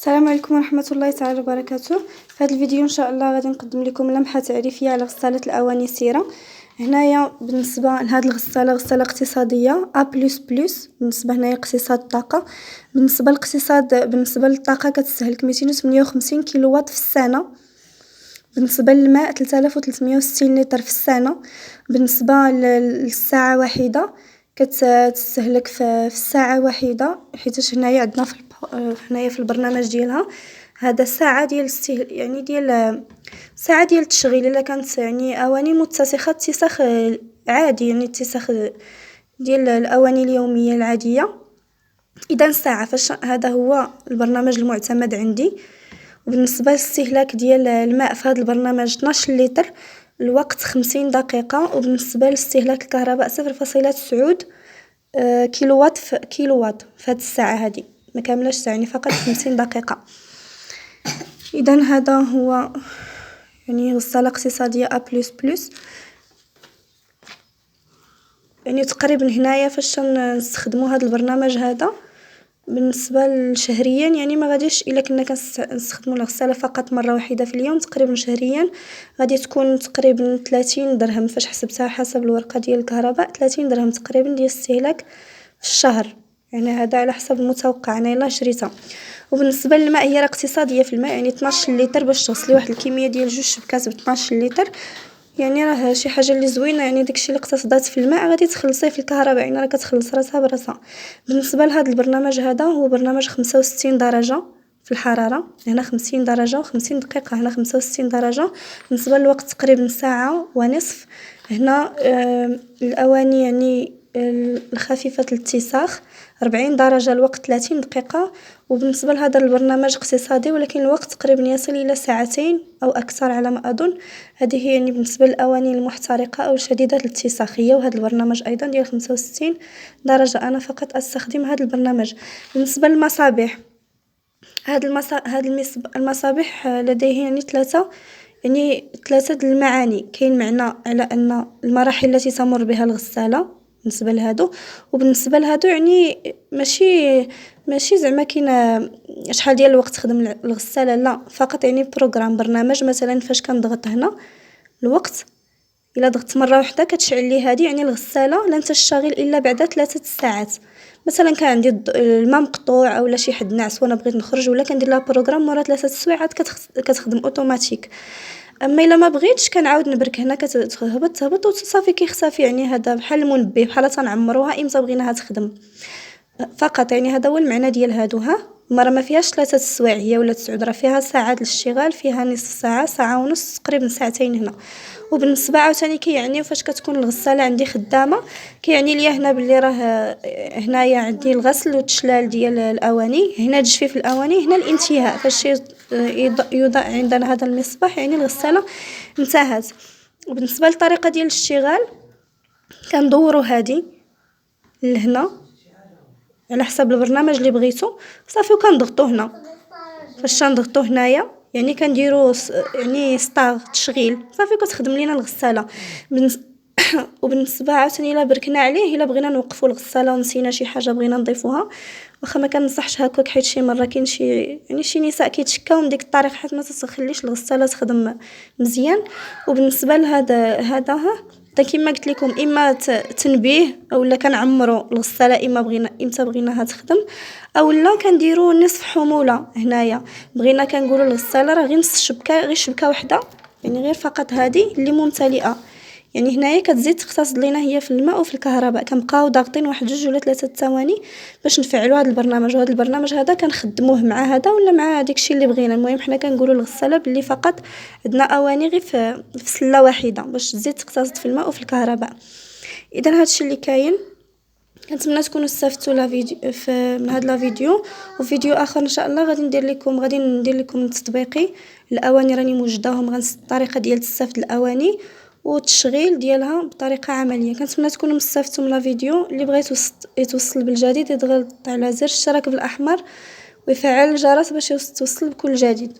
السلام عليكم ورحمة الله تعالى وبركاته. في هذا الفيديو ان شاء الله غادي نقدم لكم لمحة تعريفية على غسالة الاواني سيرة. هنايا بالنسبة لهاد الغسالة غسالة اقتصادية A++. بالنسبة هنايا اقتصاد الطاقة، بالنسبة للطاقة كتستهلك 258 كيلووات في السنة. بالنسبة للماء 3360 لتر في السنة. بالنسبة للساعة واحدة كتستهلك في الساعة واحدة، حيت هنايا عندنا هنايا في البرنامج ديالها هذا ساعة ديال يعني ديال ساعة ديال التشغيل. الا كانت يعني اواني متسخه اتساخ عادي، يعني اتساخ ديال الاواني اليوميه العاديه، اذا ساعه. هذا هو البرنامج المعتمد عندي. وبالنسبه للاستهلاك ديال الماء في هذا البرنامج 12 لتر، الوقت 50 دقيقه. وبالنسبه لاستهلاك الكهرباء 0.9 كيلووات في هذه الساعه هذه، ما كاملاش ساعه، يعني فقط 50 دقيقه. اذا هذا هو يعني غسالة اقتصادية A++. يعني تقريبا هنايا فاش نستخدموا هذا البرنامج هذا بالنسبه لشهريا، يعني ما غاديش الا كنا كنستخدموا الغساله فقط مره واحده في اليوم، تقريبا شهريا غادي تكون تقريبا 30 درهم فاش حسبتها حسب الورقه ديال الكهرباء. 30 درهم تقريبا ديال الاستهلاك في الشهر، يعني هذا على حسب المتوقع انا الا شريتها. وبالنسبه للماء هي اقتصاديه في الماء، يعني 12 لتر باش تغسلي واحد الكميه ديال 2 شبكات ب 12 لتر، يعني راه شي حاجه اللي زوينه. يعني داكشي اللي اقتصدات في الماء غادي تخلصيه في الكهرباء، يعني راه كتخلص راسها براسها. بالنسبه لهذا البرنامج هذا هو برنامج 65 درجه في الحراره، هنا 50 درجه و50 دقيقه، هنا 65 درجه. بالنسبه للوقت تقريبا ساعه ونصف. هنا الاواني يعني الخفيفه الاتساخ 40 درجه، الوقت 30 دقيقه. وبالنسبه لهذا البرنامج اقتصادي، ولكن الوقت تقريبا يصل الى ساعتين او اكثر على ما اظن. هذه هي يعني بالنسبه للاواني المحترقه او شديده الاتساخيه. وهذا البرنامج ايضا ديال 65 درجه، انا فقط استخدم هذا البرنامج. بالنسبه للمصابيح، المصابيح لديه يعني ثلاثه المعاني. كاين معنى على ان المراحل التي تمر بها الغساله بالنسبه لهادو، وبالنسبه لهادو يعني ماشي زعما كاين شحال ديال الوقت تخدم الغساله، لا، فقط يعني برنامج. مثلا فاش كنضغط هنا الوقت، الا ضغطت مره واحده كتشعل لي هذه، يعني الغساله لن تشتغل الا بعد 3 ساعات. مثلا كان عندي الماء مقطوع اولا شي حد ناعس وانا بغيت نخرج، ولا كندير لها بروغرام مورا 3 سوايعات كتخدم اوتوماتيك. اما الا ما بغيتش كنعاود نبرك هنا، كتهبط وصافي كيختفي. يعني هذا بحال المنبه، بحال تنعمروها امتى بغيناها تخدم فقط. يعني هذا هو المعنى ديال هادوها. مرة ما فيهاش 3 سوايع هي ولا 9، راه فيها ساعات للاشتغال، فيها نصف ساعه، ساعه ونص، تقريبا ساعتين هنا. وبالنسبه عاوتاني كيعني فاش كتكون الغساله عندي خدامه، كيعني ليا هنا باللي راه هنايا عندي الغسل والتشلال ديال الاواني، هنا تجفيف الاواني، هنا الانتهاء فاش يوضع عندنا هذا المصباح، يعني الغساله انتهت. وبالنسبه للطريقه ديال الاشتغال كندوروا هذه لهنا على حسب البرنامج اللي بغيتو صافي، وكنضغطوا هنا. فاش نضغطوا هنايا يعني كنديروا يعني ستار تشغيل صافي، كتخدم لينا الغساله. وبالنسبه عاوتاني الا بركنا عليه، الا بغينا نوقفوا الغساله ونسينا شي حاجه بغينا نضيفوها، واخا ما كنصحش هكاك، حيت شي مره كاين شي نساء كيتشكاو من ديك الطريقه، حيت ما تخليش الغساله تخدم مزيان. وبالنسبه هذا كما قلت لكم، اما تنبيه اولا كنعمروا الغساله امتى بغيناها تخدم، اولا كنديروا نصف حموله. هنايا بغينا كنقولوا الغساله راه غير نص شبكه، غير شبكه واحده، يعني غير فقط هذه اللي ممتلئه. يعني هنايا كتزيد تقتصد لينا هي في الماء وفي الكهرباء. كنبقاو ضاغطين واحد 2 ولا 3 ثواني باش نفعلوا هذا البرنامج. وهذا البرنامج هذا كنخدموه مع هذا ولا مع داكشي اللي بغينا. المهم حنا كنقولوا الغساله باللي فقط عندنا اواني غير في سله واحده باش تزيد تقتصد في الماء وفي الكهرباء. اذا هادشي اللي كاين. كنتمنى تكونوا استفدتوا من هذا الفيديو. وفيديو اخر ان شاء الله غادي ندير لكم تطبيقي الاواني، راني موجداهم، الطريقه ديال تستافد الاواني والتشغيل ديالها بطريقه عمليه. كنتمنى تكونوا استفدتوا من الفيديو. اللي بغى يتوصل بالجديد يضغط على زر الاشتراك بالاحمر ويفعل الجرس باش يوصل بكل جديد.